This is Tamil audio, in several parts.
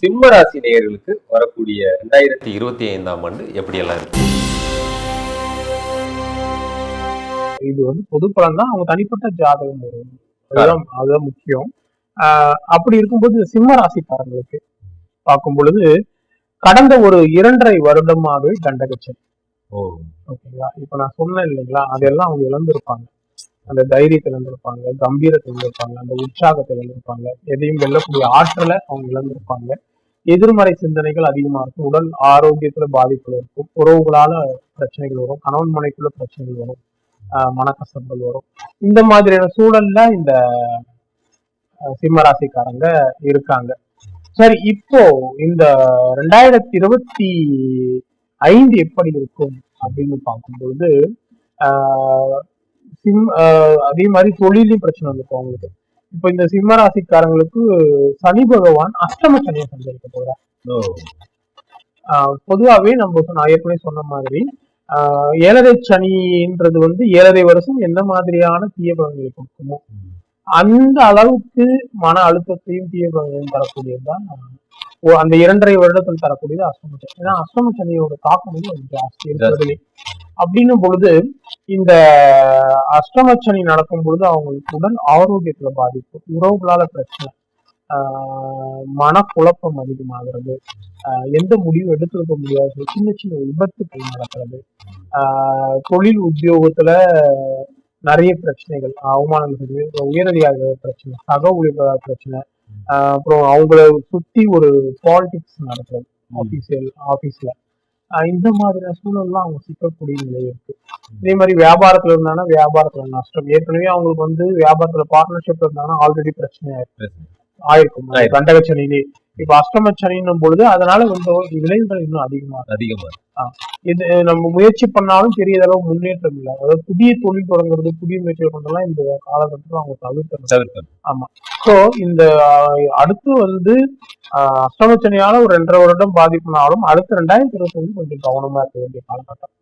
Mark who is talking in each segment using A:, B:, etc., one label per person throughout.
A: சிம்ம ராசி நேயர்களுக்கு வரக்கூடிய 2025ஆம் ஆண்டு எப்படியெல்லாம் இருக்கு?
B: இது பொது பலன் தான். அவங்க தனிப்பட்ட ஜாதகம் வரும், அதுதான் முக்கியம். அப்படி இருக்கும்போது சிம்ம ராசிக்காரங்களுக்கு பார்க்கும் பொழுது கடந்த ஒரு 2.5 வருடமாகவே கண்டகச்சனி. ஓகேங்களா? இப்ப நான் சொன்னேன் இல்லைங்களா, அதெல்லாம் அவங்க இழந்திருப்பாங்க. அந்த தைரியத்தை இழந்திருப்பாங்க, கம்பீரத்தை இழந்திருப்பாங்க, அந்த உற்சாகத்தை இழந்திருப்பாங்க, எதையும் வெல்லக்கூடிய ஆற்றலை அவங்க இழந்திருப்பாங்க. எதிர்மறை சிந்தனைகள் அதிகமா இருக்கும், உடல் ஆரோக்கியத்துல பாதிப்புகள் இருக்கும், உறவுகளால பிரச்சனைகள் வரும், கணவன் மனைக்குள்ள பிரச்சனைகள் வரும், மனக்கசப்புகள் வரும். இந்த மாதிரியான சூழல்ல இந்த சிம்மராசிக்காரங்க இருக்காங்க. சரி, இப்போ இந்த 2025 எப்படி இருக்கும் அப்படின்னு பார்க்கும்பொழுது அதே மாதிரி தொழிலையும் பிரச்சனை இருக்கும் அவங்களுக்கு. இப்ப இந்த சிம்ம ராசிக்காரங்களுக்கு சனி பகவான் அஷ்டம சனியை சஞ்சரிக்க போறார். பொதுவாவே நான் ஏற்கனவே சொன்ன மாதிரி 7.5 சனின்றது 7.5 வருஷம் எந்த மாதிரியான தீய பலன்களை கொடுக்குமோ அந்த அளவுக்கு மன அழுத்தத்தையும் தீய பலன்களையும் தரக்கூடியதுதான் அந்த 2.5 வருடத்தில் தரக்கூடியது அஷ்டம சனி. ஏன்னா அஷ்டம சனியோட தாக்கம் ஜாஸ்தி இருக்கிறதுலே. அப்படின்னும் பொழுது இந்த அஷ்டம சனி நடக்கும் பொழுது அவங்களுக்கு உடல் ஆரோக்கியத்துல பாதிப்பு, உறவுகளால பிரச்சனை, மனக்குழப்பம் அதிகமாகிறது, எந்த முடிவும் எடுத்துக்க முடியாது, சின்ன சின்ன விபத்துக்கள் நடக்கிறது, தொழில் உத்தியோகத்துல நிறைய பிரச்சனைகள், அவமானங்கள், உயரதிகார பிரச்சனை, சக ஊழியர்களால் பிரச்சனை, அப்புறம் அவங்கள சுத்தி ஒரு பாலிடிக்ஸ் நடக்கிறது ஆபீஸ்ல. இந்த மாதிரியான சூழல்லாம் அவங்க சிக்கக்கூடிய நிலை இருக்கு. இதே மாதிரி வியாபாரத்துல இருந்தாங்கன்னா வியாபாரத்துல நஷ்டம். ஏற்கனவே அவங்களுக்கு வியாபாரத்துல பார்ட்னர்ஷிப் இருந்தாங்கன்னா ஆல்ரெடி பிரச்சனை ஆயிருக்கும் கண்டகச்சனிலே. இப்ப அஷ்டம சனின்னும் பொழுது அதனால விளைவுகள் இன்னும் அதிகமா இது நம்ம முயற்சி பண்ணாலும் பெரிய அளவு முன்னேற்றம் இல்லை. அதாவது புதிய தொழில் தொடங்குறது, புதிய முயற்சிகள் கொண்டெல்லாம் இந்த காலகட்டத்தில் அவங்க தவிர்க்கணும். ஆமா. சோ இந்த அடுத்து அஷ்டம சனியால ஒரு 2.5 வருடம் பாதிப்புனாலும் அடுத்த 2025 கொஞ்சம் கவனமா இருக்க வேண்டிய காலகட்டம்.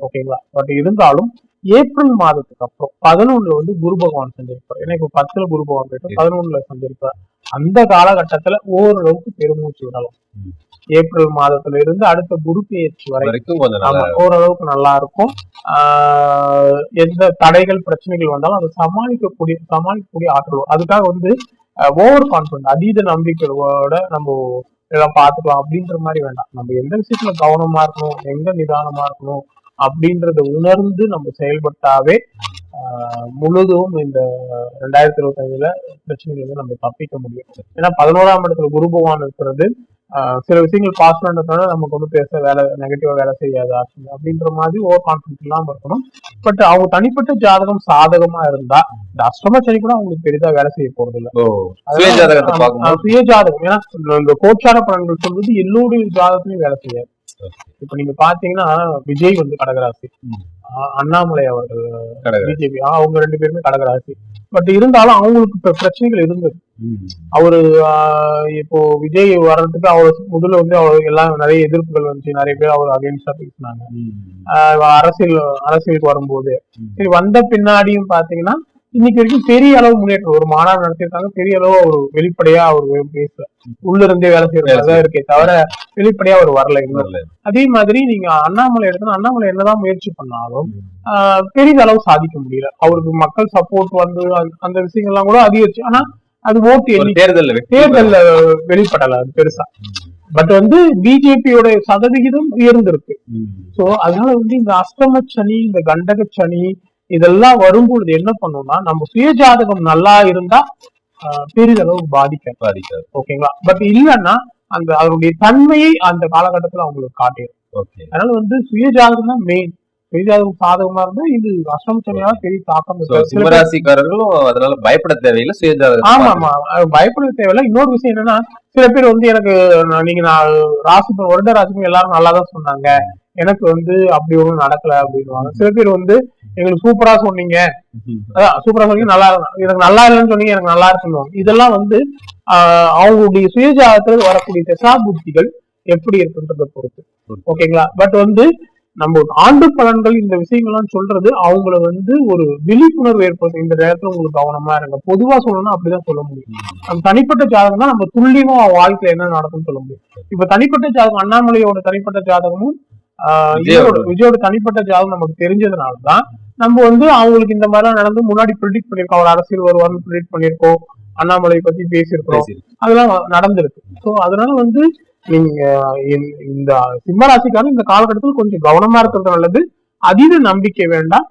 B: ஓகேங்களா? பட் இருந்தாலும் ஏப்ரல் மாதத்துக்கு அப்புறம் 11 குரு பகவான் சஞ்சரிப்பார். ஏன்னா இப்ப 10 குரு பகவான் போயிட்டு 11 சஞ்சரிப்பார். அந்த காலகட்டத்துல ஓரளவுக்கு பெருமூச்சு விடலாம். ஏப்ரல் மாதத்துல இருந்து அடுத்த குரு பெயர்ச்சி வரைக்கும் ஓரளவுக்கு நல்லா இருக்கும். எந்த தடைகள் பிரச்சனைகள் வந்தாலும் அதை சமாளிக்கக்கூடிய ஆற்றல். அதுக்காக ஓவர் கான்பிடன்ட், அதீத நம்பிக்கையோட நம்ம இதெல்லாம் பார்த்துக்கலாம் அப்படின்ற மாதிரி வேண்டாம். நம்ம எந்த விஷயத்துல கவனமா இருக்கணும், எங்க நிதானமா இருக்கணும் அப்படின்றத உணர்ந்து நம்ம செயல்பட்டாவே முழுதும் இந்த 2025ல பிரச்சனைகள் நம்ம தப்பிக்க முடியும். ஏன்னா 11ஆம் இடத்துல குரு பகவான் இருக்கிறது சில விஷயங்கள் பாஸ் பண்றதுனால நமக்கு பேச நெகட்டிவா வேலை செய்யாது அப்படின்ற மாதிரி ஓவர் கான்பிடன்ஸ் இல்லாம இருக்கணும். பட் அவங்க தனிப்பட்ட ஜாதகம் சாதகமா இருந்தா இந்த அஷ்டம சனி கூட அவங்களுக்கு பெரிதா வேலை செய்ய போறது இல்லை. சுய ஜாதகம், ஏன்னா இந்த கோச்சார பலன்கள் சொல்வது எல்லோருடைய ஜாதகத்திலையும் வேலை செய்யாது. இப்ப நீங்க பாத்தீங்கன்னா விஜய் கடகராசி, அண்ணாமலை அவர்கள் பிஜேபி, அவங்க 2 பேருமே கடகராசி. பட் இருந்தாலும் அவங்களுக்கு பிரச்சனைகள் இருந்தது. அவரு இப்போ விஜய் வர்றதுக்கு அவர் முதல்ல அவர் எல்லாம் நிறைய எதிர்ப்புகள் வந்துச்சு, நிறைய பேர் அவர் அகைன்ஸ்டா பேசினாங்க. அரசியலுக்கு வரும்போது சரி வந்த பின்னாடியும் பாத்தீங்கன்னா இன்னைக்கு வரைக்கும் பெரிய அளவு முன்னேற்றம். ஒரு மாநாடு நடத்திருக்காங்க, பெரிய அளவு அவர் வெளிப்படையா அவர் பேசல, உள்ள இருந்தே வேலை செய்யறதுதான் இருக்கே தவிர வெளிப்படையா அவர் வரல இன்னும். அதே மாதிரி நீங்க அண்ணாமலை எடுத்தா, அண்ணாமலை என்னதான் முயற்சி பண்ணாலும் பெரிய அளவு சாதிக்க முடியல. அவருக்கு மக்கள் சப்போர்ட் அந்த விஷயங்கள்லாம் கூட அதிகரிச்சு, ஆனா அது ஓட்டு தேர்தல்ல வெளிப்படல அது பெருசா. பட் பிஜேபியோட சதவிகிதம் உயர்ந்திருக்கு. சோ அதனால இந்த அஷ்டம சனி, இந்த கண்டக சனி இதெல்லாம் வரும்பொழுது என்ன பண்ணணும்னா, நம்ம சுய ஜாதகம் நல்லா இருந்தா பெரிதளவு பாதிக்காது. ஓகேங்களா? பட் இல்லைன்னா அதனுடைய தன்மையை அந்த காலகட்டத்துல அவங்களுக்கு காட்டிடும். அதனால சுய ஜாதகம் தான் மெயின். சுய ஜாதகம் சாதகமா இருந்தா இது அஷ்டம சனியால பெரிய தாக்கம்.
A: சிம்மராசிக்காரர்களும் அதனால பயப்பட தேவையில்லை, சுய ஜாதகம்.
B: ஆமா, பயப்பட தேவையில்லை. இன்னொரு விஷயம் என்னன்னா, சில பேர் எனக்கு நீங்க வருட ராசிக்கும் எல்லாரும் நல்லாதான் சொன்னாங்க, எனக்கு அப்படி ஒண்ணும் நடக்கல அப்படின்வாங்க. சில பேர் எங்களுக்கு சூப்பரா சொன்னீங்க, அதான் சூப்பரா சொன்னீங்க, நல்லா எனக்கு நல்லா இல்லைன்னு சொன்னீங்க, எனக்கு நல்லா இருக்குன்னு. இதெல்லாம் அவங்களுடைய சுயஜாதத்துல வரக்கூடிய திசா புத்திகள் எப்படி இருக்குன்றத பொறுத்து. ஓகேங்களா? பட் நம்ம ஆண்டு பலன்கள் இந்த விஷயங்கள்லாம் சொல்றது அவங்கள வந்து ஒரு விழிப்புணர்வு ஏற்படுத்தும். இந்த நேரத்துல உங்களுக்கு கவனமா இருங்க. பொதுவா சொல்லணும்னா அப்படிதான் சொல்ல முடியும். நம்ம தனிப்பட்ட ஜாதகம் தான் நம்ம துல்லியமா வாழ்க்கையில என்ன நடக்கும்னு சொல்ல முடியும். இப்ப தனிப்பட்ட ஜாதகம் அண்ணாமலையோட தனிப்பட்ட ஜாதகமும் விஜயோட தனிப்பட்ட ஜாதகம் நமக்கு தெரிஞ்சதுனாலதான் நம்ம வந்து அவங்களுக்கு இந்த மாதிரிலாம் நடந்து முன்னாடி ப்ரிடிக்ட் பண்ணிருக்கோம். அவர் அரசியல் வருவார்னு ப்ரிடிக்ட் பண்ணிருக்கோம். அண்ணாமலை பத்தி பேசியிருக்கிறோம். அதெல்லாம் நடந்திருக்கு. சோ அதனால வந்து நீங்க இந்த சிம்மராசிக்காரன் இந்த காலகட்டத்தில் கொஞ்சம் கவனமா இருக்கிறது நல்லது. அதீத நம்பிக்கை வேண்டாம்.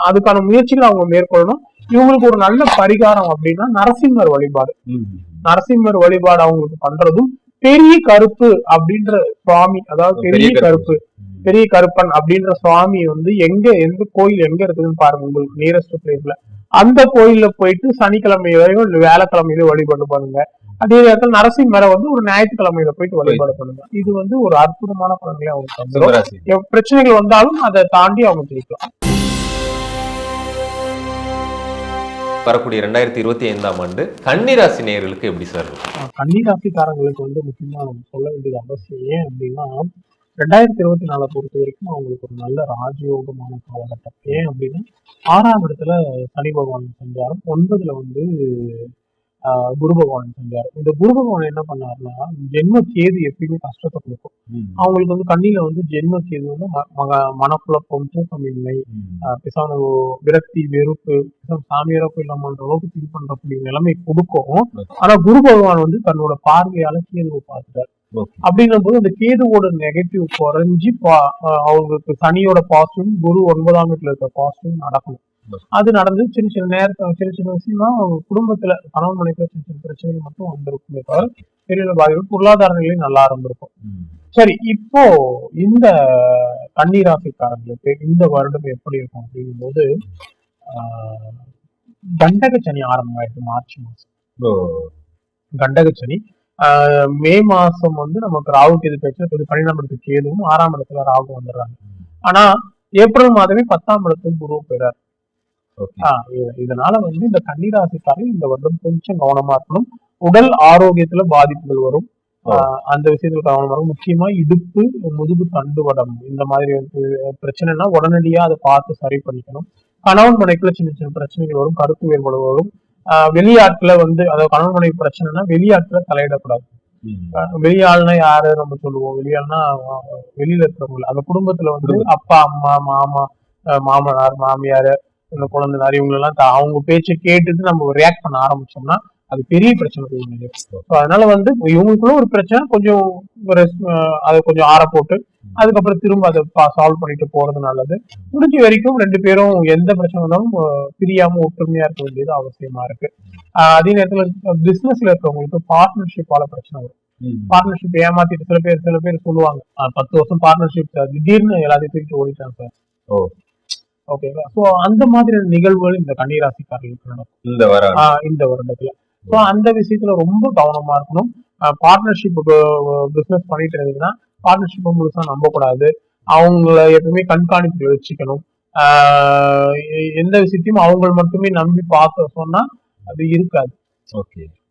B: அதுக்கான முயற்சிகள் அவங்க மேற்கொள்ளணும். இவங்களுக்கு ஒரு நல்ல பரிகாரம் அப்படின்னா நரசிம்மர் வழிபாடு. நரசிம்மர் வழிபாடு அவங்களுக்கு பண்றதும் பெரிய கருப்பு அப்படின்ற சுவாமி, அதாவது பெரிய கருப்பன் அப்படின்ற சுவாமி வந்து எந்த கோயில் எங்க இருக்குதுன்னு பாருங்க உங்களுக்கு நியரஸ்ட் பிளேஸ்ல. அந்த கோயில்ல போயிட்டு சனிக்கிழமையிலோ இல்ல வியாழக்கிழமையிலோ வழிபாடு பண்ணுங்க. அதே நேரத்தில் நரசிம்மரை வந்து ஒரு ஞாயிற்றுக்கிழமையில போயிட்டு வழிபாடு பண்ணுங்க. இது வந்து ஒரு அற்புதமான பலன்களை அவங்க தந்துடும். பிரச்சனைகள் வந்தாலும் அதை தாண்டி அவங்க ஜெயிக்கலாம்.
A: வரக்கூடிய 2025ஆம் ஆண்டு கன்னிராசி நேயர்களுக்கு எப்படி சார் இருக்கும்?
B: கன்னிராசிக்காரங்களுக்கு வந்து முக்கியமா நம்ம சொல்ல வேண்டியது அவசியம். ஏன் அப்படின்னா 2024 பொறுத்த வரைக்கும் அவங்களுக்கு ஒரு நல்ல ராஜயோகமான காலகட்டம். ஏன் அப்படின்னா 6ஆம் இடத்துல சனி பகவான் சஞ்சாரம், 9ல வந்து குரு பகவான் சஞ்சாரம். இந்த குரு பகவான் என்ன பண்ணாருன்னா ஜென்ம கேது எப்பயுமே கஷ்டத்தை கொடுக்கும். அவங்களுக்கு வந்து கண்ணில வந்து ஜென்ம கேது வந்து மனக்குழப்பம், தூக்கமின்மை, பிசான விரக்தி, வெறுப்பு, சாமியாரா போயிடலாமன்ற அளவுக்கு திங்க் பண்றக்கூடிய நிலைமை கொடுக்கும். ஆனா குரு பகவான் வந்து தன்னோட பார்வையால கேதுவை பார்த்துட்டாரு. அப்படின்னும் போது அந்த கேதுவோட நெகட்டிவ் குறைஞ்சி அவங்களுக்கு சனியோட பாசிட்டிவ், குரு 9ஆம் வீட்டுல இருக்க பாசிட்டிவ் நடக்கணும். அது நடந்து சின்ன சின்ன விஷயமா குடும்பத்துல கணவன் மனைவி சின்ன சின்ன பிரச்சனைகள் மட்டும் வந்திருக்குமே தவிர பெரிய பாதிப்பு, பொருளாதார நிலையும் நல்லா இருந்திருக்கும். சரி, இப்போ இந்த கன்னிராசிக்காரங்களுக்கு இந்த வருடம் எப்படி இருக்கும் அப்படிங்கும் போது கண்டக சனி ஆரம்பமாயிருக்கு. மார்ச் மாசம் கண்டக சனி. மே மாசம் வந்து நமக்கு ராகு கேது பேச்சு 12ஆம் இடத்துக்கு கேதுவும் 6ஆம் இடத்துல ராகு வந்துடுறாங்க. ஆனா ஏப்ரல் மாதமே 10ஆம் இடத்துக்கு குரு போயிறாரு. இதனால வந்து இந்த கன்னிராசிக்காரர்கள் இந்த வருடம் கொஞ்சம் கவனமா இருக்கணும். உடல் ஆரோக்கியத்துல பாதிப்புகள் வரும். அந்த விஷயத்துல கவனமா இருக்கும். முக்கியமா இடுப்பு, முதுகு தண்டுவடம் இந்த மாதிரி பிரச்சனைனா உடனடியா அதை பார்த்து சரி பண்ணிக்கணும். கணவன் மனைக்குள்ள சின்ன சின்ன பிரச்சனைகள் வரும், கருத்து வேறுபாடு வரும். வெளியாட்களை வந்து அதாவது கணவன் மனைவி பிரச்சனைனா வெளியாட்களை தலையிடக்கூடாது. வெளியாள்னா யாரு நம்ம சொல்லுவோம்? வெளியாள்னா வெளியில இருக்கிறவங்க. அந்த குடும்பத்துல வந்து அப்பா, அம்மா, மாமா, மாமனார், மாமியார், இந்த குழந்தைனார் இவங்களெல்லாம் அவங்க பேச்சை கேட்டுட்டு நம்ம ரியாக்ட் பண்ண ஆரம்பிச்சோம்னா அது பெரிய பிரச்சனை போய். அதனால வந்து இவங்களுக்குள்ள ஒரு பிரச்சனை கொஞ்சம் அதை கொஞ்சம் ஆற போட்டு அதுக்கப்புறம் திரும்ப அதை சால்வ் பண்ணிட்டு போறது நல்லது. முடிஞ்ச வரைக்கும் 2 பேரும் எந்த பிரச்சனை வந்தாலும் பிரியாம ஒற்றுமையா இருக்க வேண்டியது அவசியமா இருக்கு. அதே நேரத்துல பிசினஸ்ல இருக்கவங்களுக்கு பார்ட்னர்ஷிப்பால பிரச்சனை வரும். பார்ட்னர்ஷிப் ஏமாத்திட்டு சில பேர் சொல்லுவாங்க 10 வருஷம் பார்ட்னர்ஷிப் திடீர்னு எல்லாத்தையும் தூக்கிட்டு ஓடிட்டாங்க சார். ஓகேங்களா? சோ அந்த மாதிரியான நிகழ்வுகள் இந்த கன்னிராசிக்காரர்களுக்கு நடக்கும் இந்த வருடத்துல. சோ அந்த விஷயத்துல ரொம்ப கவனமா இருக்கணும். பார்ட்னர்ஷிப் பிசினஸ் பண்ணிட்டு இருந்தீங்கன்னா பார்ட்னர்ஷிப் முழுசா நம்பக்கூடாது. அவங்கள எப்பவுமே கண்காணிப்புல வச்சுக்கணும். எந்த விஷயத்தையும் அவங்க மட்டுமே நம்பி பார்க்க சொன்னா அது இருக்காது.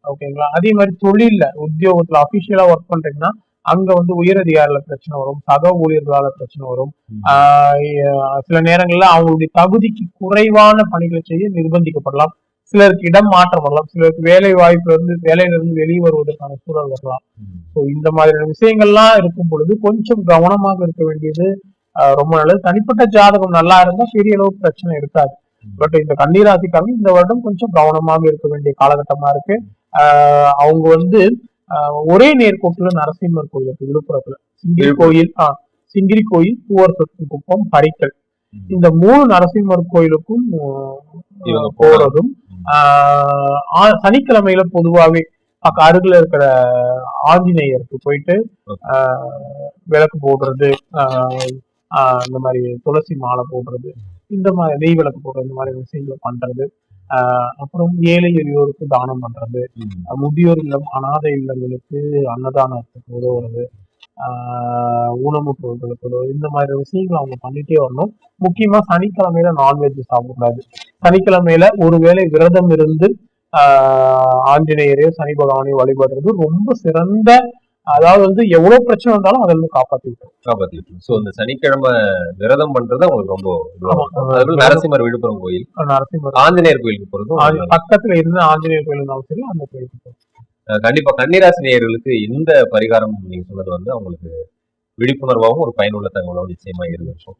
B: ஓகேங்களா? அதே மாதிரி தொழில்ல உத்தியோகத்துல அபிஷியலா ஒர்க் பண்றீங்கன்னா அங்க வந்து உயரதிகாரில பிரச்சனை வரும், சக ஊழியர்களால பிரச்சனை வரும். சில நேரங்கள்ல அவங்களுடைய தகுதிக்கு குறைவான பணிகளை செய்ய நிர்பந்திக்கப்படலாம். சிலருக்கு இடம் மாற்றம் வரலாம், சிலருக்கு வேலையில இருந்து வெளியே வருவதற்கான சூழல் வரலாம். சோ இந்த மாதிரியான விஷயங்கள்லாம் இருக்கும் பொழுது கொஞ்சம் கவனமாக இருக்க வேண்டியது ரொம்ப நல்லது. தனிப்பட்ட ஜாதகம் நல்லா இருந்தா பெரிய அளவுக்கு பிரச்சனை இருக்காது. பட் இந்த கன்னிராசிக்காரங்க இந்த வருடம் கொஞ்சம் கவனமாக இருக்க வேண்டிய காலகட்டமா இருக்கு. அவங்க வந்து ஒரே நேர்கோட்டுல நரசிம்மர் கோயில் இருக்கு விழுப்புரத்துல. சிங்கிரி கோயில், பூவர் குப்பம், பரிக்கல், இந்த 3 நரசிம்மர் கோயிலுக்கும் போறதும் சனிக்கிழமையில பொதுவாவே அருகில இருக்கிற ஆஞ்சநேயருக்கு போயிட்டு விளக்கு போடுறது, இந்த மாதிரி துளசி மாலை போடுறது, இந்த மாதிரி நெய் விளக்கு போடுறது, இந்த மாதிரி விஷயங்களை பண்றது. அப்புறம் ஏழை எளியோருக்கு தானம் பண்றது, முதியோர் இல்லம், அநாதை இல்லங்களுக்கு அன்னதானத்துக்கு உதவுறது, ஊனமுற்றோர்களுக்கு உதவுறது, இந்த மாதிரி விஷயங்களை அவங்க பண்ணிட்டே வரணும். முக்கியமா சனிக்கிழமையில நான்வெஜ் சாப்பிடக்கூடாது. சனிக்கிழமையில ஒருவேளை விரதம் இருந்து ஆஞ்சநேயரையோ சனி பகவானையும் வழிபடுறது ரொம்ப சிறந்த அதாவது வந்து எவ்வளவு பிரச்சனை வந்தாலும் அதுல இருந்து காப்பாத்தி விட்டுரும்.
A: காப்பாத்திட்டு. சோ இந்த சனிக்கிழமை விரதம் பண்றது அவங்களுக்கு ரொம்ப இதுவா
B: ஆமா.
A: இருக்கும். அதுபோல நரசிம்மர் விழுப்புரம் கோயில்,
B: நரசிம்மர்
A: ஆஞ்சநேயர் கோயிலுக்கு போறதும்
B: பக்கத்துல இருந்து ஆஞ்சநேயர் கோயில் இருந்தாலும் சரி அந்த கோயிலுக்கு போகும்.
A: கண்டிப்பா கன்னிராசி நேயர்களுக்கு இந்த பரிகாரம் நீங்க சொன்னது வந்து அவங்களுக்கு விழிப்புணர்வாகவும் ஒரு பயனுள்ள தகவலாகவும் நிச்சயமா இருந்திருக்கும்.